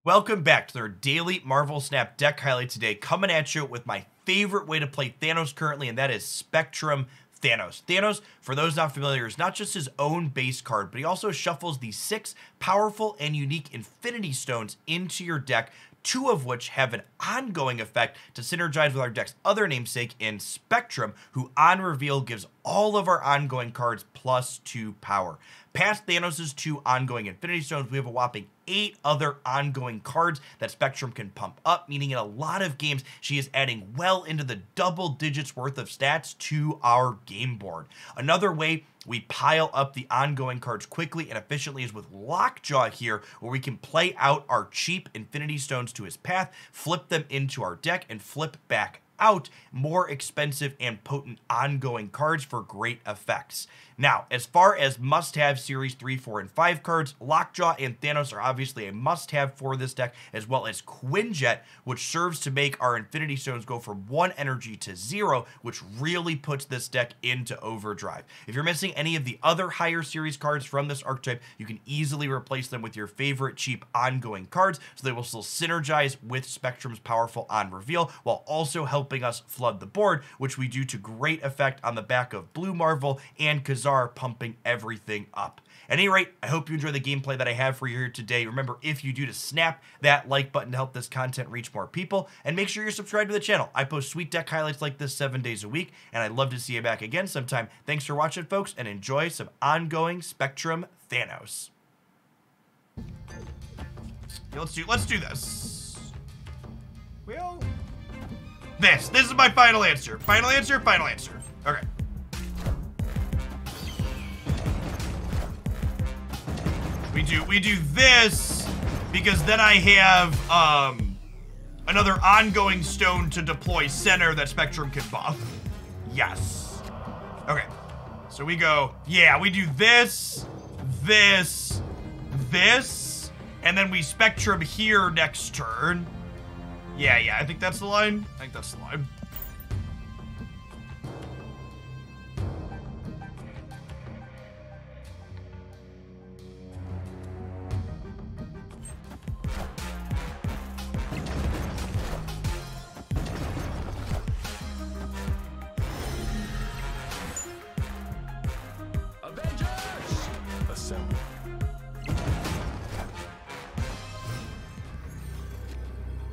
Welcome back to their daily Marvel Snap deck highlight today, coming at you with my favorite way to play Thanos currently, and that is Spectrum Thanos. Thanos, for those not familiar, is not just his own base card, but he also shuffles the 6 powerful and unique Infinity Stones into your deck, 2 of which have an ongoing effect to synergize with our deck's other namesake in Spectrum, who on reveal gives all of our ongoing cards +2 power. Past Thanos' 2 ongoing Infinity Stones, we have a whopping 8 other ongoing cards that Spectrum can pump up, meaning in a lot of games, she is adding well into the double digits worth of stats to our game board. Another way we pile up the ongoing cards quickly and efficiently is with Lockjaw here, where we can play out our cheap Infinity Stones to his path, flip them into our deck, and flip back out more expensive and potent ongoing cards for great effects. Now, as far as must-have Series 3, 4, and 5 cards, Lockjaw and Thanos are obviously a must-have for this deck, as well as Quinjet, which serves to make our Infinity Stones go from 1 energy to 0, which really puts this deck into overdrive. If you're missing any of the other higher series cards from this archetype, you can easily replace them with your favorite cheap ongoing cards, so they will still synergize with Spectrum's powerful on reveal, while also helping us flood the board, which we do to great effect on the back of Blue Marvel and Kazar pumping everything up. At any rate, I hope you enjoy the gameplay that I have for you here today. Remember, if you do, to snap that like button to help this content reach more people, and make sure you're subscribed to the channel. I post sweet deck highlights like this 7 days a week, and I'd love to see you back again sometime. Thanks for watching, folks, and enjoy some ongoing Spectrum Thanos. Okay, let's do this. Well, this is my final answer. Final answer. Okay. We do this because then I have another ongoing stone to deploy center that Spectrum can buff. Yes. Okay. So we go, yeah, we do this, and then we Spectrum here next turn. Yeah, I think that's the line.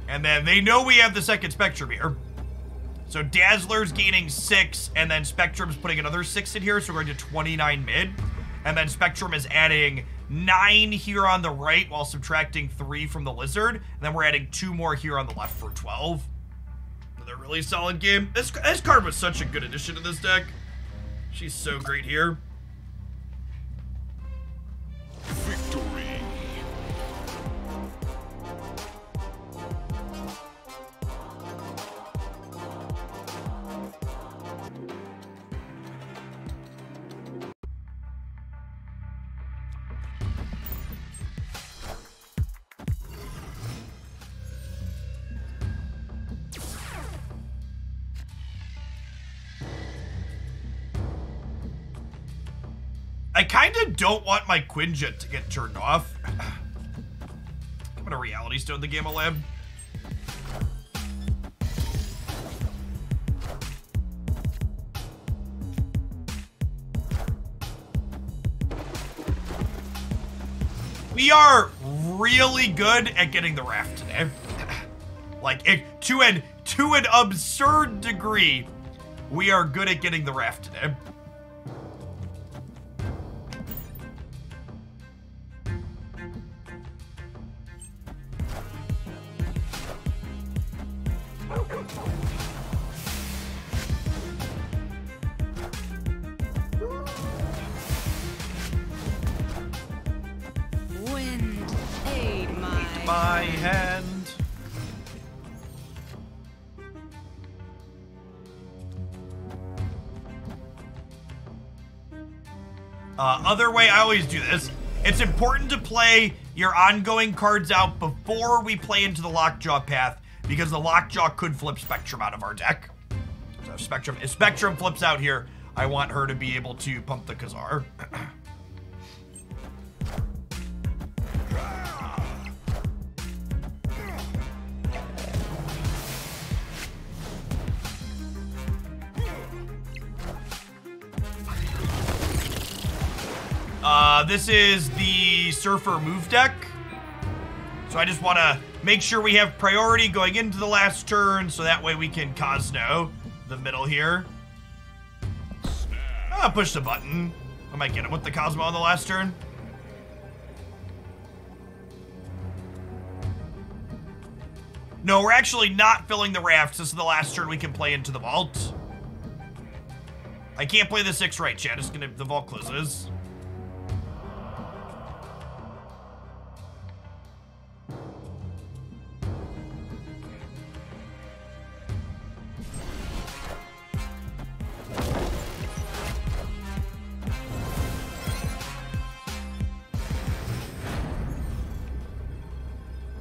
And then they know we have the second Spectrum here. So Dazzler's gaining 6, and then Spectrum's putting another 6 in here, so we're going to 29 mid. And then Spectrum is adding 9 here on the right while subtracting 3 from the Lizard. And then we're adding 2 more here on the left for 12. Another really solid game. This card was such a good addition to this deck. She's so great here. Victory. I kind of don't want my Quinjet to get turned off. I'm gonna Reality Stone the Gamma Lab. We are really good at getting the raft today. Like, to an absurd degree, we are good at getting the raft today. Wind, aid My hand. Other way, I always do this. It's important to play your ongoing cards out before we play into the Lockjaw path, because the Lockjaw could flip Spectrum out of our deck. So if Spectrum flips out here, I want her to be able to pump the Kazar. This is the Surfer move deck. So I just want to make sure we have priority going into the last turn, so that way we can Cosno the middle here. Push the button. I might get him with the Cosmo on the last turn. No, we're actually not filling the rafts. This is the last turn we can play into the vault. I can't play the 6 right, chat. The vault closes.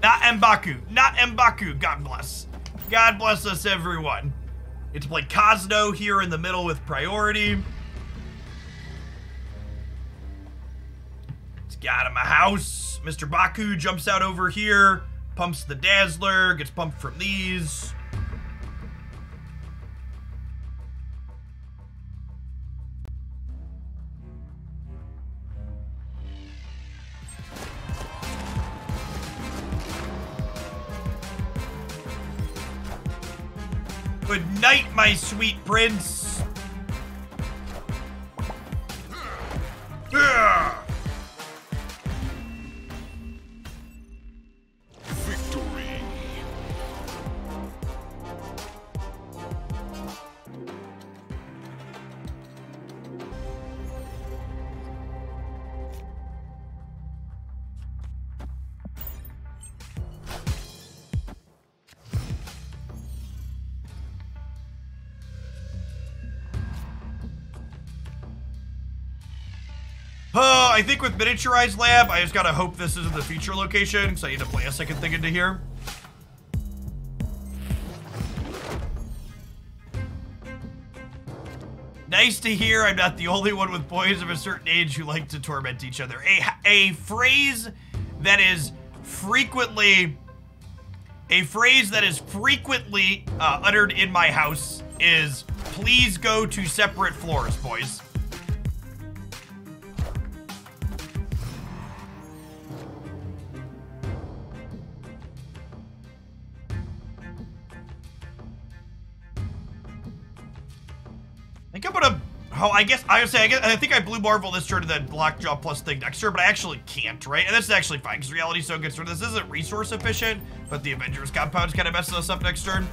Not M'Baku. Not M'Baku. God bless. God bless us, everyone. Get to play Cosno here in the middle with priority. It's got him a house. Mr. Baku jumps out over here, pumps the Dazzler, gets pumped from these. Good night, my sweet prince. Victory. I think with Miniaturized Lab, I just gotta hope this isn't the feature location, because I need to play a second thing into here. Nice to hear I'm not the only one with boys of a certain age who like to torment each other. A phrase that is frequently uttered in my house is, please go to separate floors, boys. I think I'm gonna, I think I Blue Marvel this turn to the Lockjaw plus thing next turn, but I actually can't, right? And this is actually fine, because reality's so good. So this isn't resource efficient, but the Avengers compound's kind of messing us up next turn.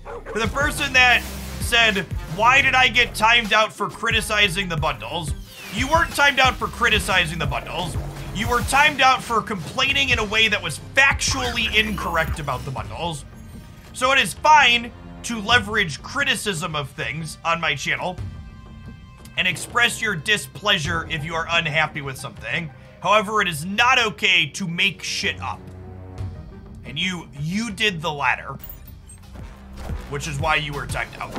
For the person that said, why did I get timed out for criticizing the bundles? You weren't timed out for criticizing the bundles. You were timed out for complaining in a way that was factually incorrect about the bundles. So it is fine to leverage criticism of things on my channel and express your displeasure if you are unhappy with something. However, it is not okay to make shit up. And you did the latter, which is why you were timed out.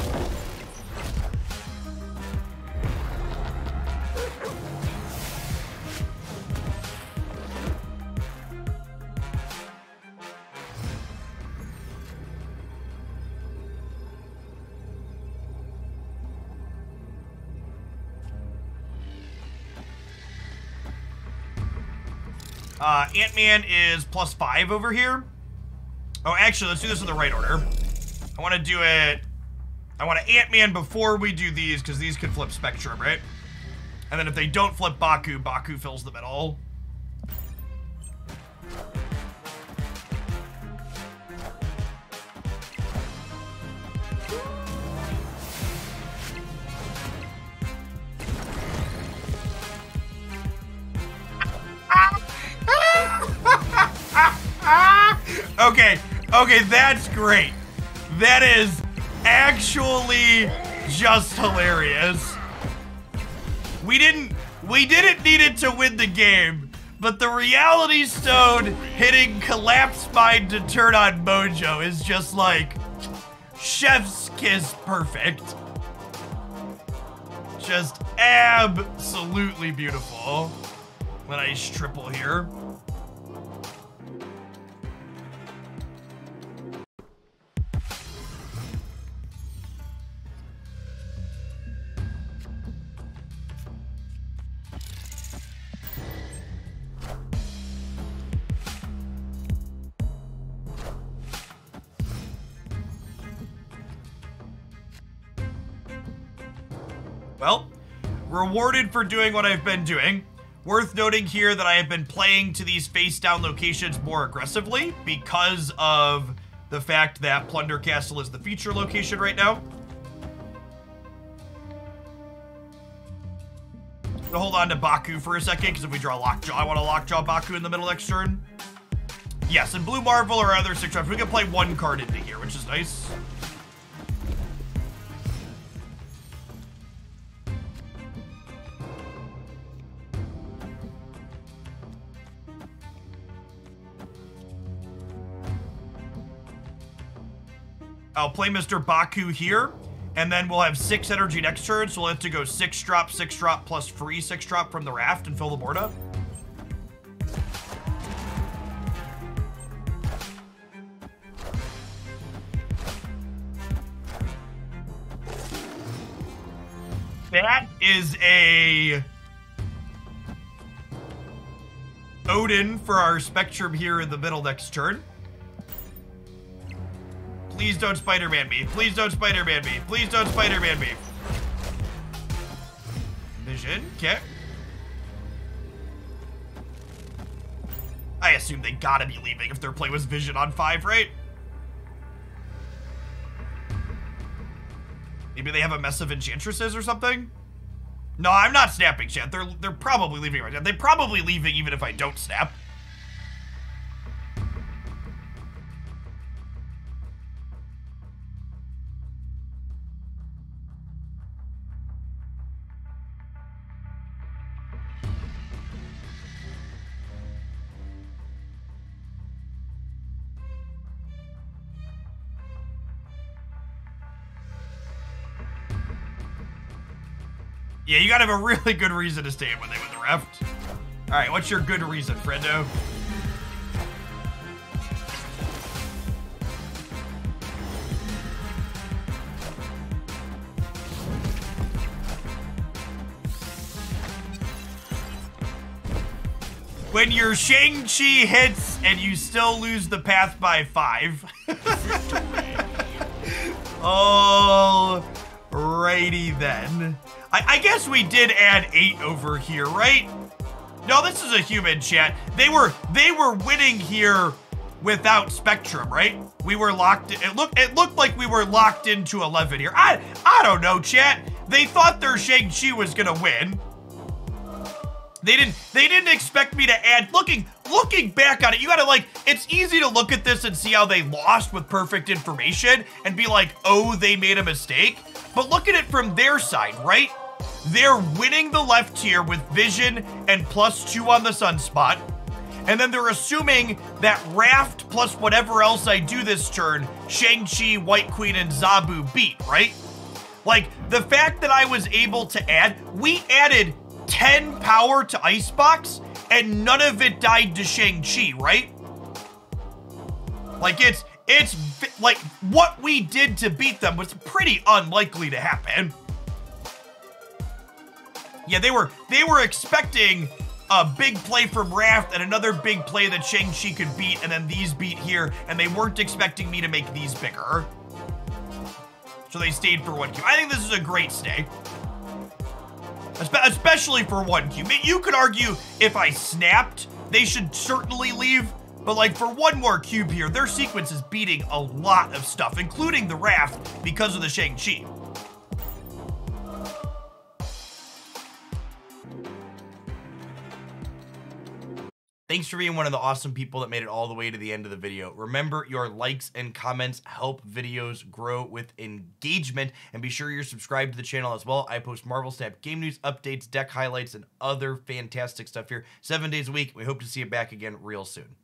Ant-Man is +5 over here. Oh, actually, let's do this in the right order. I want to do it... I want to Ant-Man before we do these, because these could flip Spectrum, right? And then if they don't flip Baku, Baku fills the middle. Okay, that's great. That is actually just hilarious. We didn't need it to win the game, but the Reality Stone hitting Collapse Mind to turn on Mojo is just like chef's kiss perfect. Just absolutely beautiful. A nice triple here. Well, rewarded for doing what I've been doing. Worth noting here that I have been playing to these face-down locations more aggressively because of the fact that Plunder Castle is the feature location right now. I'm gonna hold on to Baku for a second, because if we draw Lockjaw, I want to Lockjaw Baku in the middle next turn. Yes, and Blue Marvel or other 6-drops, we can play one card into here, which is nice. I'll play Mr. Baku here, and then we'll have 6 energy next turn, so we'll have to go 6-drop, 6-drop, plus free 6-drop from the raft and fill the board up. That is a Odin for our Spectrum here in the middle next turn. Please don't Spider-Man me. Please don't Spider-Man me. Please don't Spider-Man me. Vision, okay. I assume they gotta be leaving if their play was Vision on 5, right? Maybe they have a mess of enchantresses or something? No, I'm not snapping, chat. They're probably leaving right now. They're probably leaving even if I don't snap. Yeah, you gotta have a really good reason to stay in when they win the raft. Alright, what's your good reason, friendo? When your Shang-Chi hits and you still lose the path by 5. Alrighty then. I guess we did add 8 over here, right? No, this is a human, chat. They were winning here without Spectrum, right? We were locked in. It looked like we were locked into 11 here. I don't know, chat. They thought their Shang-Chi was gonna win. They didn't expect me to add. Looking back on it, you gotta it's easy to look at this and see how they lost with perfect information and be like, oh, they made a mistake. But look at it from their side, right? They're winning the left tier with Vision and +2 on the Sunspot. And then they're assuming that Raft plus whatever else I do this turn, Shang-Chi, White Queen, and Zabu beat, right? Like, the fact that I was able to add, we added 10 power to Icebox, and none of it died to Shang-Chi, right? Like, it's like, what we did to beat them was pretty unlikely to happen. Yeah, they were expecting a big play from Raft and another big play that Shang-Chi could beat, and then these beat here, and they weren't expecting me to make these bigger. So they stayed for 1Q. I think this is a great stay. Especially for 1Q. You could argue if I snapped, they should certainly leave. But like for one more cube here, their sequence is beating a lot of stuff, including the Raft, because of the Shang-Chi. Thanks for being one of the awesome people that made it all the way to the end of the video. Remember, your likes and comments help videos grow with engagement, and be sure you're subscribed to the channel as well. I post Marvel Snap game news, updates, deck highlights, and other fantastic stuff here 7 days a week. We hope to see you back again real soon.